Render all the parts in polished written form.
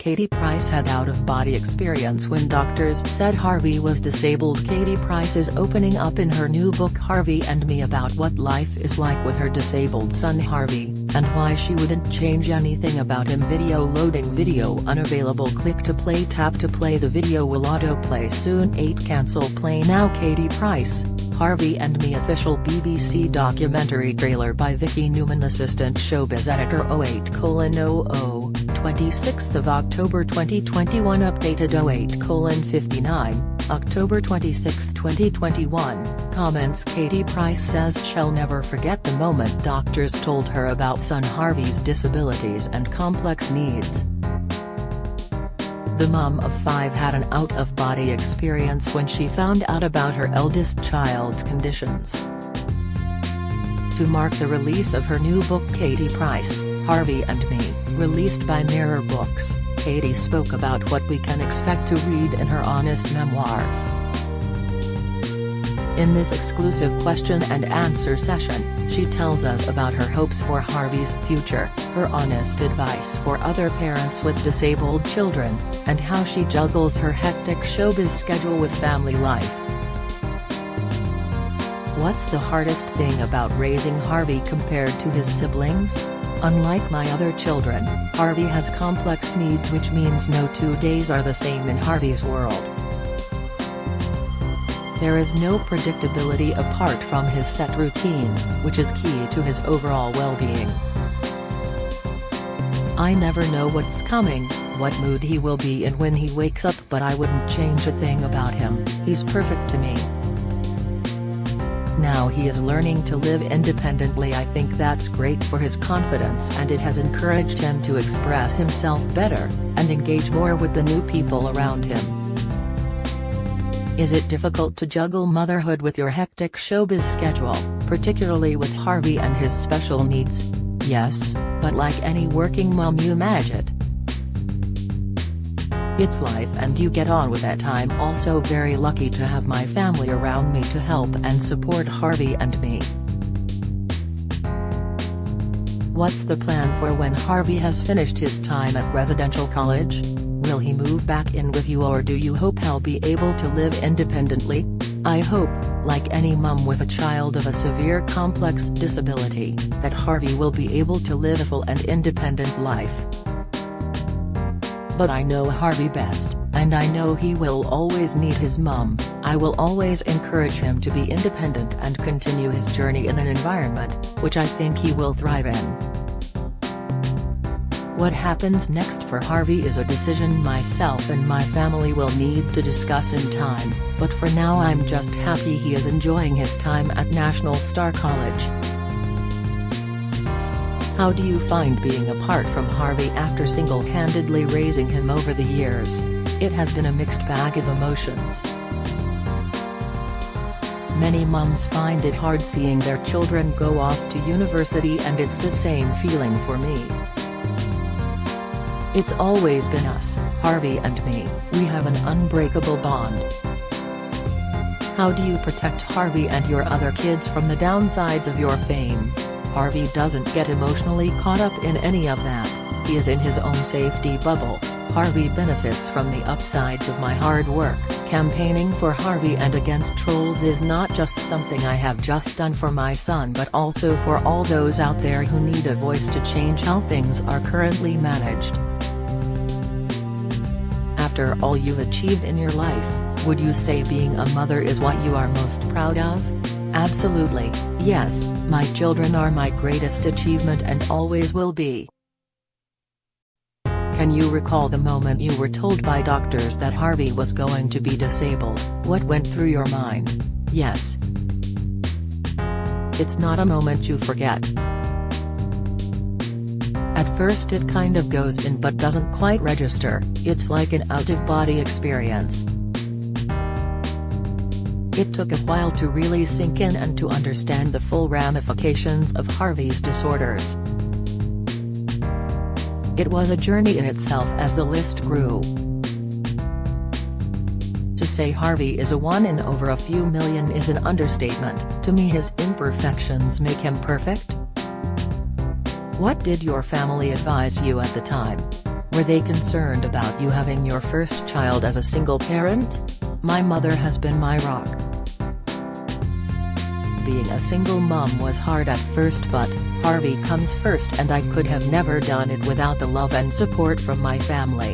Katie Price had out-of-body experience when doctors said Harvey was disabled. Katie Price is opening up in her new book Harvey and Me about what life is like with her disabled son Harvey, and why she wouldn't change anything about him. Video loading. Video unavailable. Click to play. Tap to play. The video will autoplay soon. 8 Cancel play now. Katie Price, Harvey and Me official BBC documentary trailer by Vicky Newman. Assistant Showbiz Editor 08:00 26th of October 2021. Updated 08:59 October 26, 2021. Comments. Katie Price says she'll never forget the moment doctors told her about son Harvey's disabilities and complex needs. The mom of 5 had an out-of-body experience when she found out about her eldest child's conditions. To mark the release of her new book Katie Price, Harvey and Me, released by Mirror Books, Katie spoke about what we can expect to read in her honest memoir. In this exclusive question and answer session, she tells us about her hopes for Harvey's future, her honest advice for other parents with disabled children, and how she juggles her hectic showbiz schedule with family life. What's the hardest thing about raising Harvey compared to his siblings? Unlike my other children, Harvey has complex needs, which means no 2 days are the same in Harvey's world. There is no predictability apart from his set routine, which is key to his overall well-being. I never know what's coming, what mood he will be in when he wakes up, but I wouldn't change a thing about him. He's perfect to me. Now he is learning to live independently. I think that's great for his confidence, and it has encouraged him to express himself better, and engage more with the new people around him. Is it difficult to juggle motherhood with your hectic showbiz schedule, particularly with Harvey and his special needs? Yes, but like any working mom, you manage it. It's life and you get on with it. I'm also very lucky to have my family around me to help and support Harvey and me. What's the plan for when Harvey has finished his time at residential college? Will he move back in with you, or do you hope he'll be able to live independently? I hope, like any mum with a child of a severe complex disability, that Harvey will be able to live a full and independent life. But I know Harvey best, and I know he will always need his mum. I will always encourage him to be independent and continue his journey in an environment which I think he will thrive in. What happens next for Harvey is a decision myself and my family will need to discuss in time, but for now I'm just happy he is enjoying his time at National Star College. How do you find being apart from Harvey after single-handedly raising him over the years? It has been a mixed bag of emotions. Many mums find it hard seeing their children go off to university, and it's the same feeling for me. It's always been us, Harvey and me. We have an unbreakable bond. How do you protect Harvey and your other kids from the downsides of your fame? Harvey doesn't get emotionally caught up in any of that. He is in his own safety bubble. Harvey benefits from the upsides of my hard work. Campaigning for Harvey and against trolls is not just something I have just done for my son, but also for all those out there who need a voice to change how things are currently managed. After all you've achieved in your life, would you say being a mother is what you are most proud of? Absolutely, yes, my children are my greatest achievement and always will be. Can you recall the moment you were told by doctors that Harvey was going to be disabled? What went through your mind? Yes. It's not a moment you forget. At first it kind of goes in but doesn't quite register. It's like an out-of-body experience. It took a while to really sink in and to understand the full ramifications of Harvey's disorders. It was a journey in itself as the list grew. To say Harvey is a one in over a few million is an understatement. To me, his imperfections make him perfect. What did your family advise you at the time? Were they concerned about you having your first child as a single parent? My mother has been my rock. Being a single mom was hard at first, but Harvey comes first, and I could have never done it without the love and support from my family.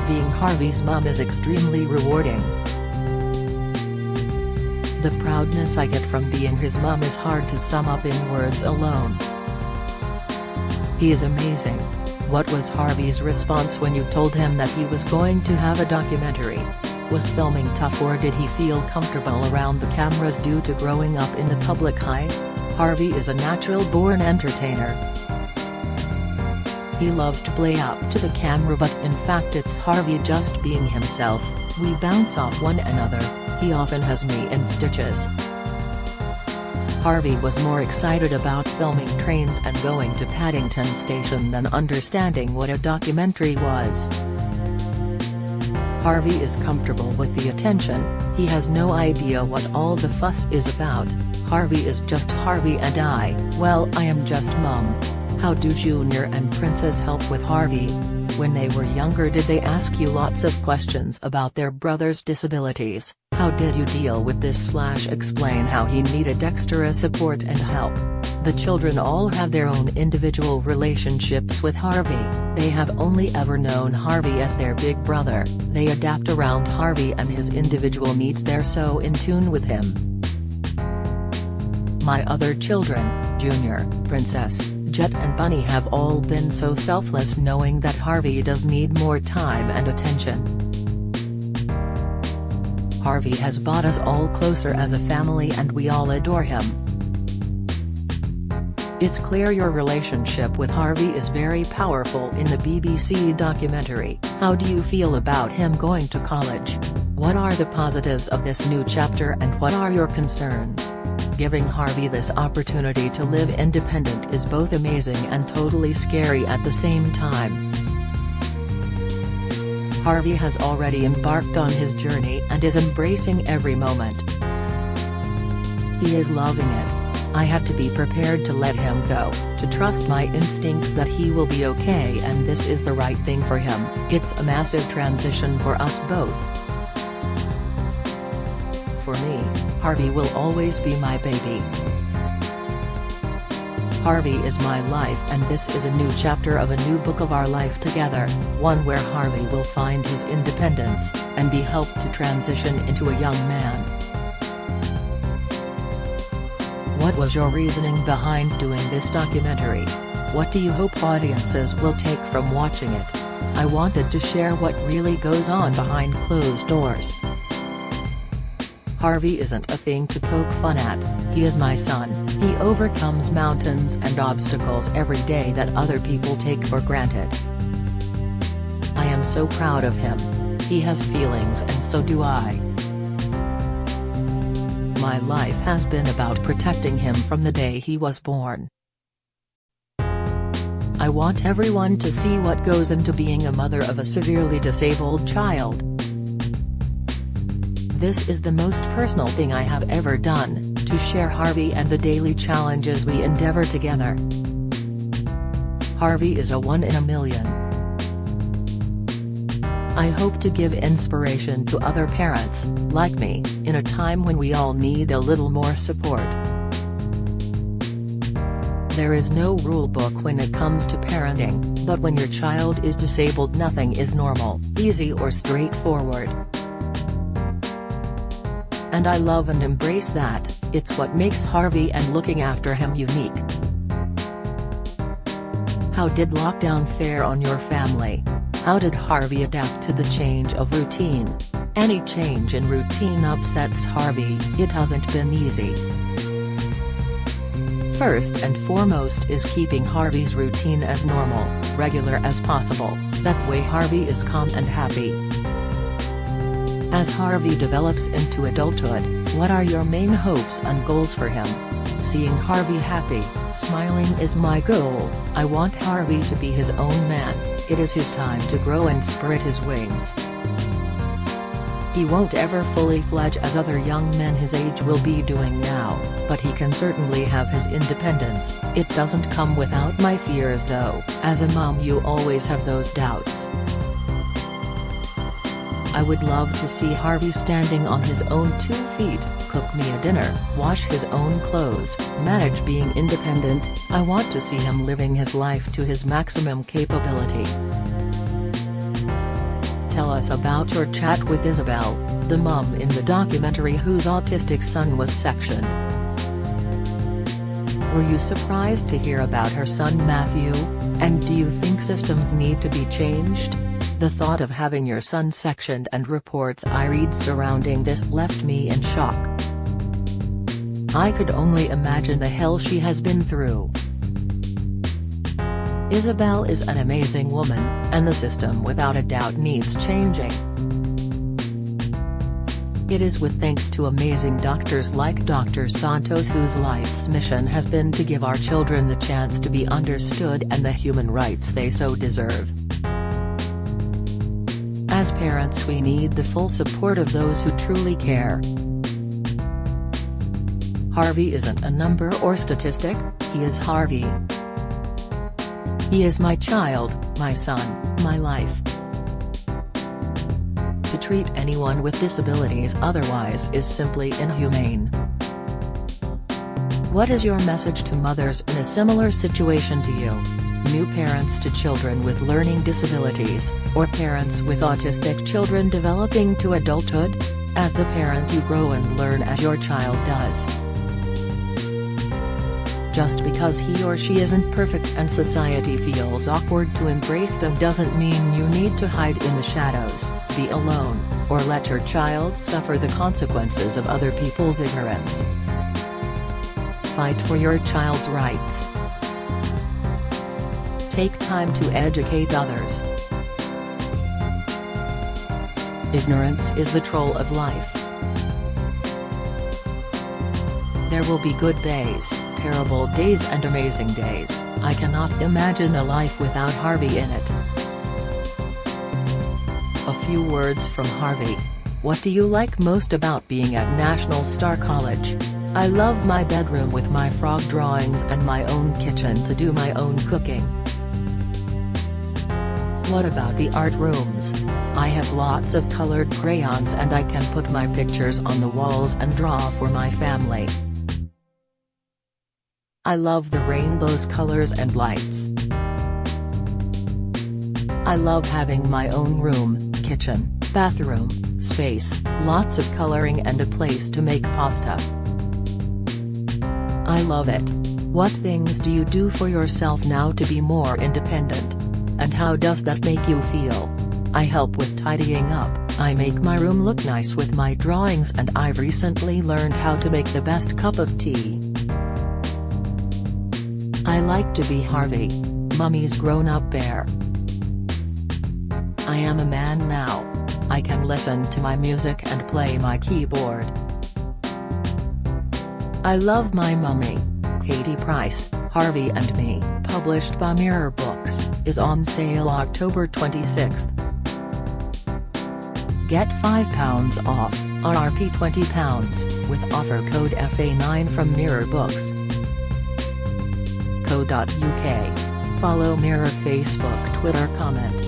Being Harvey's mom is extremely rewarding. The proudness I get from being his mom is hard to sum up in words alone. He is amazing. What was Harvey's response when you told him that he was going to have a documentary? Was filming tough, or did he feel comfortable around the cameras due to growing up in the public eye? Harvey is a natural-born entertainer. He loves to play up to the camera, but in fact it's Harvey just being himself. We bounce off one another. He often has me in stitches. Harvey was more excited about filming trains and going to Paddington Station than understanding what a documentary was. Harvey is comfortable with the attention. He has no idea what all the fuss is about. Harvey is just Harvey, and I am just Mom. How do Junior and Princess help with Harvey? When they were younger, did they ask you lots of questions about their brother's disabilities? How did you deal with this / explain how he needed extra support and help? The children all have their own individual relationships with Harvey. They have only ever known Harvey as their big brother. They adapt around Harvey and his individual needs. They're so in tune with him. My other children, Junior, Princess, Jet and Bunny, have all been so selfless, knowing that Harvey does need more time and attention. Harvey has brought us all closer as a family, and we all adore him. It's clear your relationship with Harvey is very powerful in the BBC documentary. How do you feel about him going to college? What are the positives of this new chapter, and what are your concerns? Giving Harvey this opportunity to live independent is both amazing and totally scary at the same time. Harvey has already embarked on his journey and is embracing every moment. He is loving it. I had to be prepared to let him go, to trust my instincts that he will be okay, and this is the right thing for him. It's a massive transition for us both. For me, Harvey will always be my baby. Harvey is my life, and this is a new chapter of a new book of our life together, one where Harvey will find his independence, and be helped to transition into a young man. What was your reasoning behind doing this documentary? What do you hope audiences will take from watching it? I wanted to share what really goes on behind closed doors. Harvey isn't a thing to poke fun at. He is my son. He overcomes mountains and obstacles every day that other people take for granted. I am so proud of him. He has feelings, and so do I. My life has been about protecting him from the day he was born. I want everyone to see what goes into being a mother of a severely disabled child. This is the most personal thing I have ever done, to share Harvey and the daily challenges we endeavor together. Harvey is a 1 in a million. I hope to give inspiration to other parents, like me, in a time when we all need a little more support. There is no rule book when it comes to parenting, but when your child is disabled, nothing is normal, easy, or straightforward. And I love and embrace that. It's what makes Harvey and looking after him unique. How did lockdown fare on your family? How did Harvey adapt to the change of routine? Any change in routine upsets Harvey. It hasn't been easy. First and foremost is keeping Harvey's routine as normal, regular as possible. That way Harvey is calm and happy. As Harvey develops into adulthood, what are your main hopes and goals for him? Seeing Harvey happy, smiling is my goal. I want Harvey to be his own man. It is his time to grow and spread his wings. He won't ever fully fledge as other young men his age will be doing now, but he can certainly have his independence. It doesn't come without my fears though. As a mom you always have those doubts. I would love to see Harvey standing on his own 2 feet, cook me a dinner, wash his own clothes, manage being independent. I want to see him living his life to his maximum capability. Tell us about your chat with Isabel, the mum in the documentary whose autistic son was sectioned. Were you surprised to hear about her son Matthew, and do you think systems need to be changed? The thought of having your son sectioned and reports I read surrounding this left me in shock. I could only imagine the hell she has been through. Isabel is an amazing woman, and the system without a doubt needs changing. It is with thanks to amazing doctors like Dr. Santos whose life's mission has been to give our children the chance to be understood and the human rights they so deserve. As parents we need the full support of those who truly care. Harvey isn't a number or statistic, he is Harvey. He is my child, my son, my life. To treat anyone with disabilities otherwise is simply inhumane. What is your message to mothers in a similar situation to you? New parents to children with learning disabilities, or parents with autistic children developing to adulthood? As the parent you grow and learn as your child does. Just because he or she isn't perfect and society feels awkward to embrace them doesn't mean you need to hide in the shadows, be alone, or let your child suffer the consequences of other people's ignorance. Fight for your child's rights. Take time to educate others. Ignorance is the troll of life. There will be good days, terrible days and amazing days. I cannot imagine a life without Harvey in it. A few words from Harvey. What do you like most about being at National Star College? I love my bedroom with my frog drawings and my own kitchen to do my own cooking. What about the art rooms? I have lots of colored crayons and I can put my pictures on the walls and draw for my family. I love the rainbows, colors and lights. I love having my own room, kitchen, bathroom, space, lots of coloring and a place to make pasta. I love it. What things do you do for yourself now to be more independent? And how does that make you feel? I help with tidying up, I make my room look nice with my drawings and I've recently learned how to make the best cup of tea. I like to be Harvey, Mummy's grown-up bear. I am a man now. I can listen to my music and play my keyboard. I love my mummy. Katie Price, Harvey and Me, published by Mirror Books, is on sale October 26th. Get £5 off, RRP £20, with offer code FA9 from Mirror Books. Co.uk. Follow Mirror Facebook, Twitter, comment.